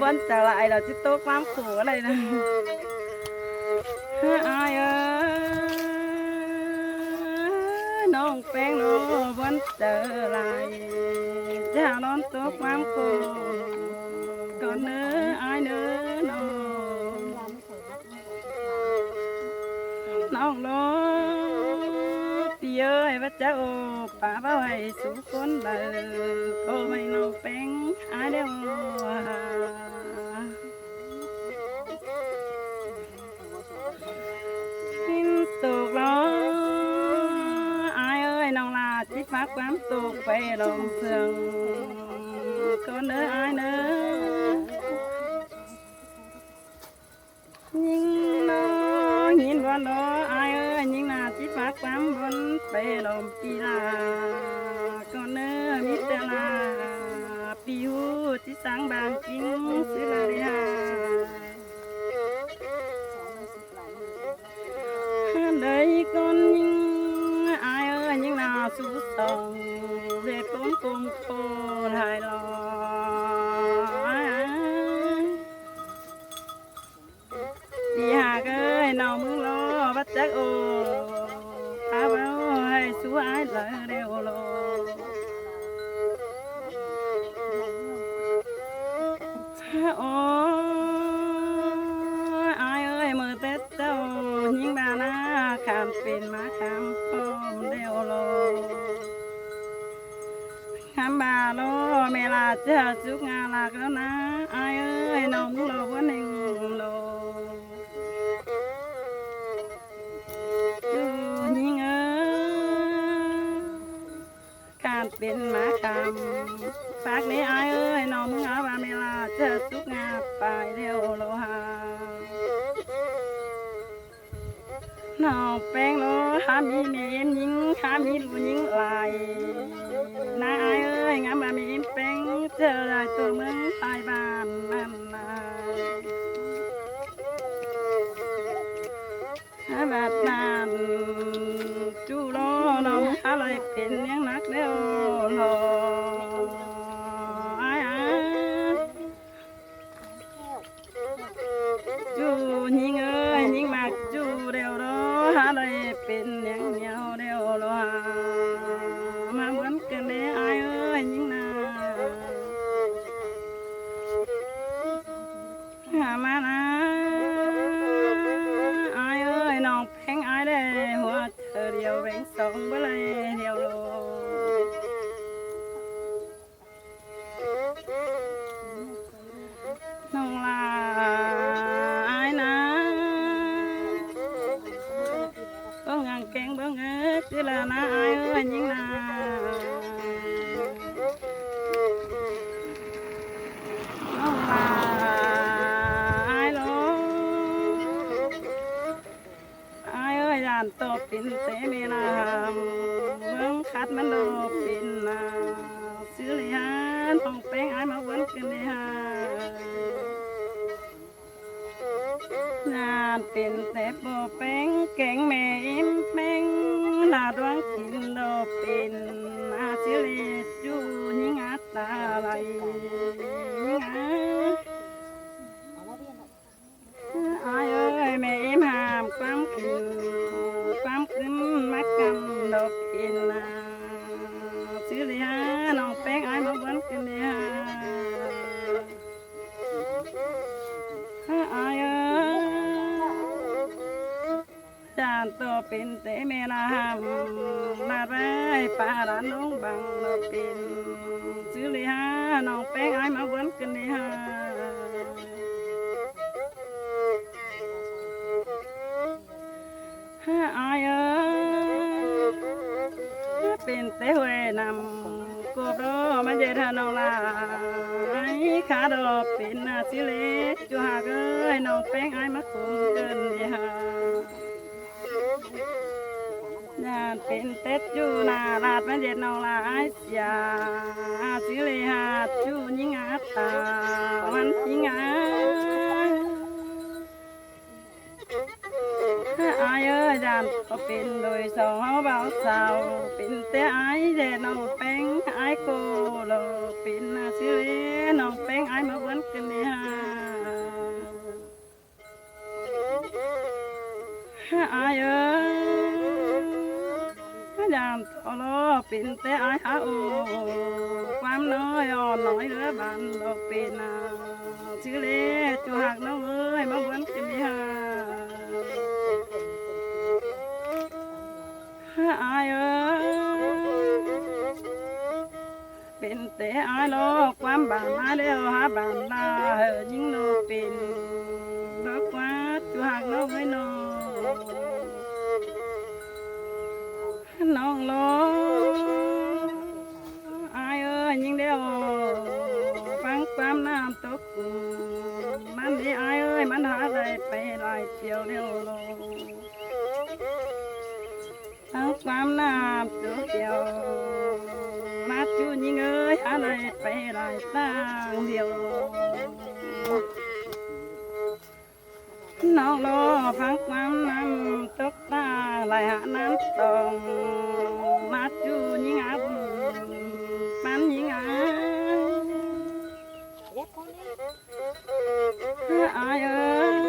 บนจะlại là chứ tốt lắm khổ này nè ai ơi nông phèn nó vẫn trở lại cha non tốt lắm khổ còn nữa ai nữa nông nó đi ơi bắt cháu bà bảo hay số con đời cô mày nông phèn ai đeo tục đó ai ơi nông là chiếc phát quán tục về đồng sườn con nữa ai nữa nhưng nó nhìn vào đó ai ơi nhưng là chiếc phát quán vẫn về đồng kỳ là con nữa biết là piu chiếc sáng bàn kính xứ là đi đây con nhưng ai ơi nhưng nào su sầu về con cùng cô hài lo đi hà ơi nào mừng lo bắt chắc ô ta bảo hay su ai lại đều lo ai ơi mơ tết đâu nhưng bà na khámเป็นมาขามพร้อมเดียวโลขามบาโลเมลาเจ้าจุกงาลากแล้วนะอายเอ้ยน้องโลวันหนึ่งโลดูยิงเอ้ยการเป็นมาขามฝากนี้อายเอ้ยน้องมึงเอาบาเมลาเจ้าจุกงาไปเดียวโลหาน้องแป้งโลหามีเมียนยิงหามีลูยิงลายนายเอ้ยงามบามีแป้งเจอลายตัวเมืองตายบ้านนั่นนายบาดนานจูโลน้องอะไรเป็นยังนักเดียวโลจูยิงเอ้ยยิงมากจูเดียวโลอะไรเป็นยังเดียวเดียวโลมาเหมือนกันเลยไอ้เอ้ยยิงนามานะไอ้เอ้ยน้องแพงไอ้ได้หัวเธอเดียวแบ่งสองเบลยเดียวโลน้องลาไอ้นะบ้องงานแกงบ้องเอ้ยคือละนะไอ้เอ้ยยิงนาน้องลาไอ้โลไอ้เอ้ยยานโตปินเตมีนาเมืองคัดมันโลปินนาซื้อเลยฮะน้องแป้งไอ้มาวนกันเลยฮะงานเป็นแต่โบแป้งแกงแม่อิ่มแป้งลาดวงกินโลเป็นอาศิเลจูยิงอาตาไหลยิงอายเอ้ยแม่อิ่มหามความกินมักกันโลเป็นอาศิเลน้องแป้งไอ้มาวันกันเลยอายเอ้ยจานตัวเป็นเตเมลาหามลาไรปาดานน้องบังเราเป็นซื้อเลยฮะน้องแป้งไอ้มาวนกันเลยฮะอายเอ้ยเป็นเตเวนำกูรอมันจะทานน้องลาไอ้ขาดอกเป็นนาสิเลจูหากเอ้ยน้องแป้งไอ้มาคุมเกินเลยฮะงานเป็นเต็ดจูนาลาดมันเด็ดน้องลาไอ้เสียสิเลหาจูยิงอาตาวันยิงอาไอ้เอ้ยจาน านก็เป็นโดยสองเบาสาวเป็นแต่ไอ้เดน้องแป้งไอ้โกโลเป็นนาซิเลน้องแป้งไอ้มาวันกันเนี่ยไอ้เอ้ยยามทอลเป็นแต่ไอ้ฮาโอความน้อยอ่อนน้อยเหลือบันดอกเป็นนาซิเลจูหักน้องเอ้ยมาวันกันเนี่ยอายเอ้ยเป็นแต่อายโลกความบานมาเดียวหาบานลายิ่งโนเป็นดอกว่าจูหักน้องเอ้ยน้องโลอายเอ้ยยิ่งเดียวฟังความน้ำตกมันดีอายเอ้ยมันหาได้ไปลายเที่ยวเดียวโลเอาความน้ำตัวเดียวมาจูยิงเอ้ยอะไรไปหลายต่างเดียวน้องรอฟังความน้ำตกตาไหลหาน้ำตองมาจูยิงอาบปันยิงอาอายเอ้ย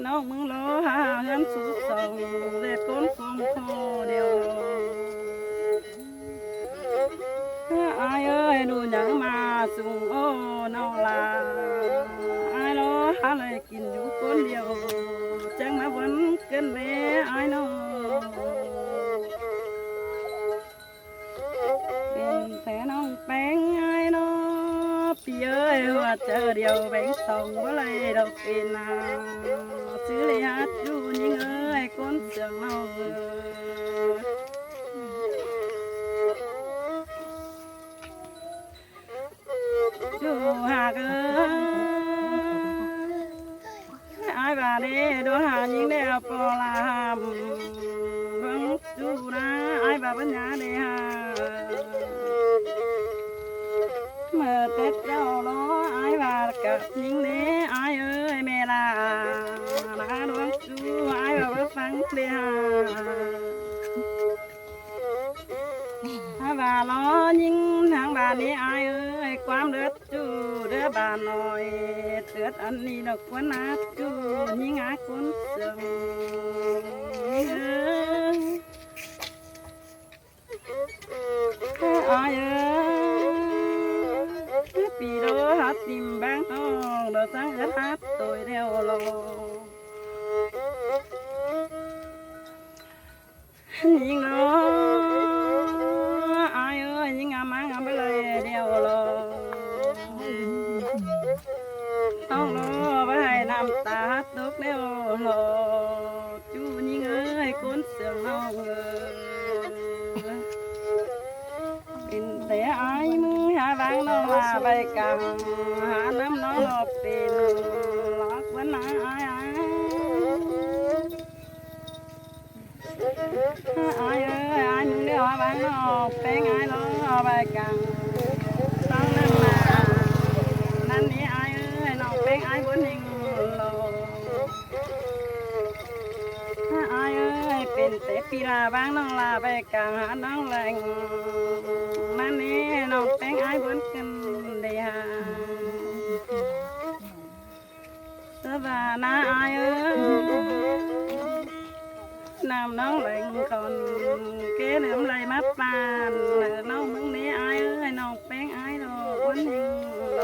น้องมึงรอหาเงินสุดส่งเด็ดก้นฟงคอเดียวอายเอ้ยดูหนังมาสูงโอ้น้องลาอายรอหาเลยกินอยู่คนเดียวจังมาวันเกินเด้อายน้องเป็นแต่น้องแป้งอายน้องพี่เอ้ยว่าเจอเดียวแบ่งสองว่าไรเราเป็นนาซื้อเลยฮัดอยู่ยิงเอ้ยคนเสียงน้องจูหากเอ้ยอายบาเด้ดวงหายิงได้ปอลามเบิ่งจูนะอายบาปัญญาเด้ฮะเมื่อเต็ดเจ้าล้ออายบากับยิงเด้อายเอ้ยเมลาลาดวงจูอายบาฟังเด้ฮะบาล้อยิงทางบ้านนี้อายเอ้ยความเดือดจูเดือบ้านหน่อยเตือดอันนี้ดอกกวนนาจูยิงอาคนเสื่อมอายเอ้ยปีโดฮัดติมบางห้องโดสังเอิดฮัดตัวเดียวโลยิงโลยิงอามังอาไปเลยเดียวรอต้องรอไปให้น้ำตาตกเดียวรอจูยิงเอ้ยคนเสียงน้องเอ้ยเป็นแต่อายมือหาบางน้องมาไปกังหาน้ำน้องรอเป็นหลอกวันนาอายอายเอ้ยอายมึงเดียวบางน้องเป็นอายร้องไปกันต้องนั่นมานั่นนี่อายเอ้ยน้องเป็นอายบนหิงโลอายเอ้ยเป็นแต่ปีลาบางน้องลาไปกันหาน้องแหลงนั่นนี่น้องเป็นอายบนกันเดียสบายนะอายเอ้ยน้ำน้องแหลงคนเกลือไหลมาปานน้องมึงนี้อายเอ้ยน้องแป้งอายโลคนหนึ่งโล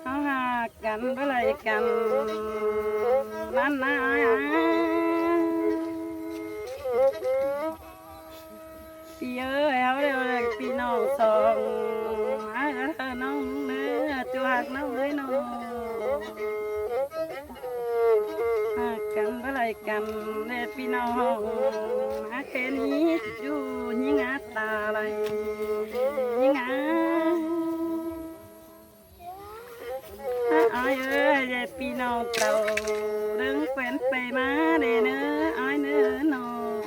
เขาหากันไปเลยกันนั่นนะอายพี่เอ้ยเอาเร็วเลยพี่น้องสองอายเธอน้องเนื้อจูหักน้องเอ้ยน้องกันเมื่อไรกันเด็พี่น้องมาแค่นี้อยู่ยิงอาตาอะไรยิงอาอายเอ้ยพี่น้องเต่าเรื่องแฟนไปมาเด้เนื้ออายเนื้อน้อง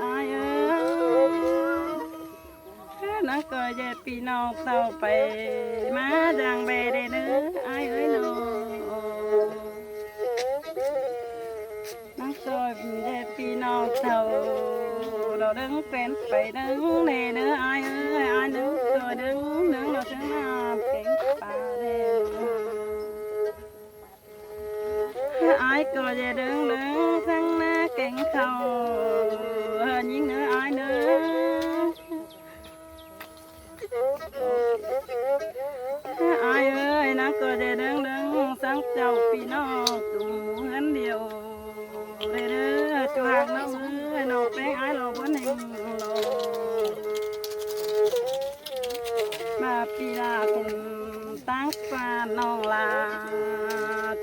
อายเอ้ยนักก็ về pi non tàu bay má giang về đây nữa ai ơi nó nắng soi về pi non tàu đồ đứng quen phải đứng nè nữa ai ơi ai đứng rồi đứng đứng nó chẳng làm cảnh bà đêm ai coi về đứng đứng thăng na cảnh khâu những nữa ai nữa ai ơi nó coi về đứng đứng sáng chào phi nó tụng hắn điều để nữa cho hàng nó mới nó bé ai lo bữa nay lo bà phi là cùng tăng pha non là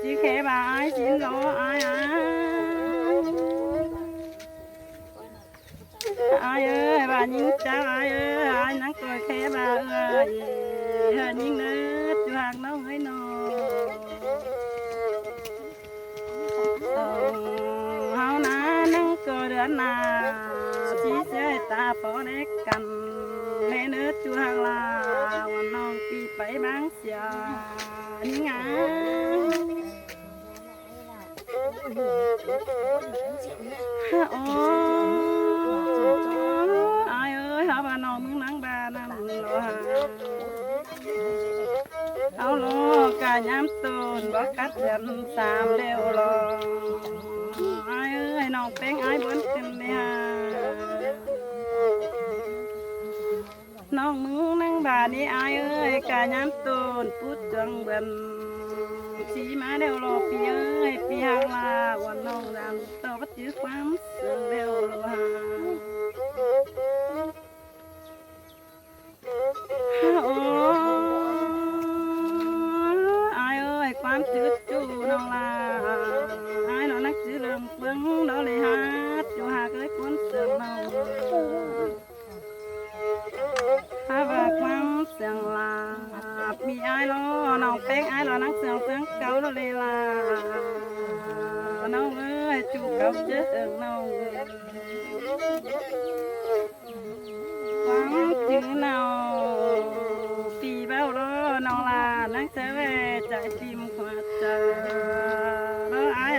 chỉ khẽ bà ai xin lo ai ai ơi bà nhìn cháu ai ơi ai nắng coi khẽ bà ơi nhìn nữa cho hàng nó mới nó hao ná nắng coi đứa nào chỉ sẽ ta phó để cầm lên nữa cho hàng là hoàn non pi bảy bán xà những ai ơi hả bà non muốn nắng ba năm lo áo lo cả nhám tôn bó cắt dần xàm đều lo ai ơi non tiếng ai bốn tim đi ha non muốn nắng bà đi ai ơi cả nhám tôn phút chân bình chỉ má đều lo phi ơi phi hàng là quan non làm tao bắt chữ quán sườn đều lo ha ai ơi quán chữ chú non là ai nó nát chữ đường phương đó lại hát chú hà cái cuốn sườn non ha và quán sườn là bị ai lo nó bé ai lo nát sườn sướng câu đó lại là nó ơi chú câu chết đường non quán chữ nào vì bao đó nó là nắng sẽ về chạy tìm khoa chờ đó ai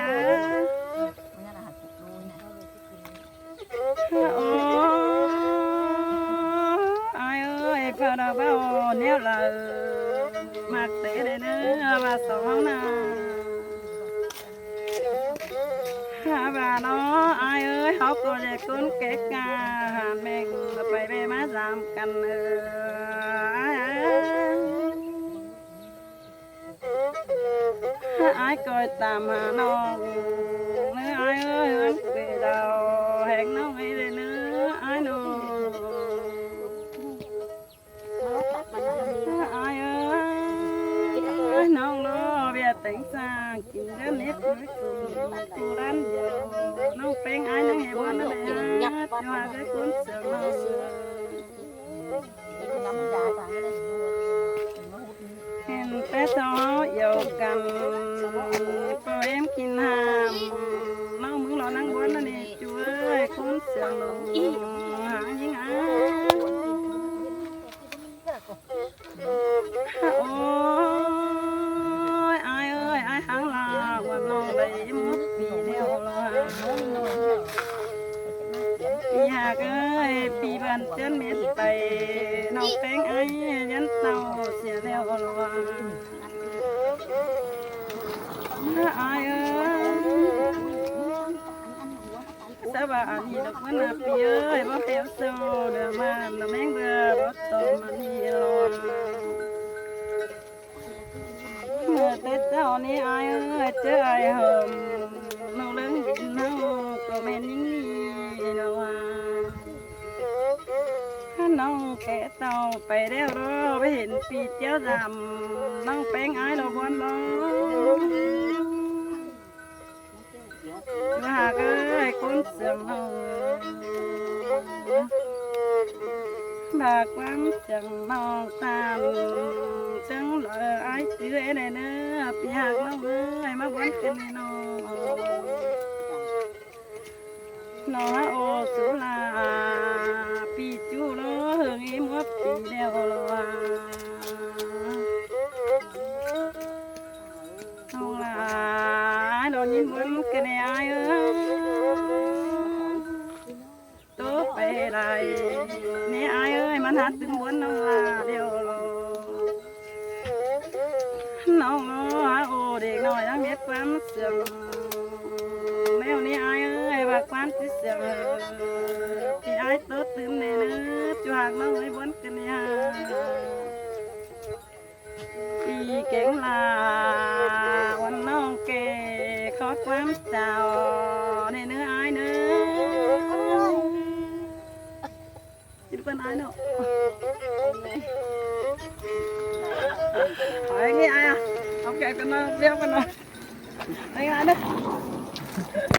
ai ơi phở đó bao nếu là mặc tế đây nữa mà sống nào bà nó ai ơi học cô để con kết ca hàn mình phải về má giảm cằn ai coi tạm hà non nữa ai ơi hướng về đầu hẹn nó ngay đây nữa ai nó ai ơi non lo về tỉnh xa kiếm đến nét với cô đánh giờ nó phèn ai nó nghe bọn nó để hát cho cái cuốn sườn nó hẹn té gió dầu cầm cô em kinh hàm nó muốn lo nắng bốn nó nè chú ơi cuốn sườn hả những ôi ai ơi ai hẳn là quan non đầy mất vì đeo là vì hà ơi vì bàn chân miệt tay nó phèn ai nhắn tàu sẽ đeo là ai ơi sao bà đi được cái nào pi ơi bó theo sâu để mà nó mén bơ bó tôm mà đi lo mà tết sau này ai ơi chứ ai hòm nó lớn vịn nó có men những gì đâu nó kẻ tàu phải đeo đó mới hiện pi chéo giảm nó phèn ai đâu quan đó bà ơi cuốn sườn bà quán sườn non tam sướng lợi ai chữ này nữa bị hạt nó ơi má quán trên nó ô số là pi chú nó hưởng em hấp ปีเดียวละน้องหลานโดนยินบุญกันไอ้เอ้ยตัวไปไรนี่ไอ้เอ้ยมันหัดถึงบุญน้องหลานเดียวละน้องโอ้เด็กน้อยยังมีความเสื่อมแล้วนี่ไอ้เอ้ยว่าความที่เสื่อมที่ไอ้ตัวตื่นในเนื้อจวกน้องไอ้บนกันเนี่ยปีเก่งลาวันน้องเกขอความเจ้าในเนื้อไอ้เนื้อจิตเป็นไอ้เนาะไอ้งี้ไอ้อะเอาแกกันนะเรียกกันนะไอ้ไงเด้อ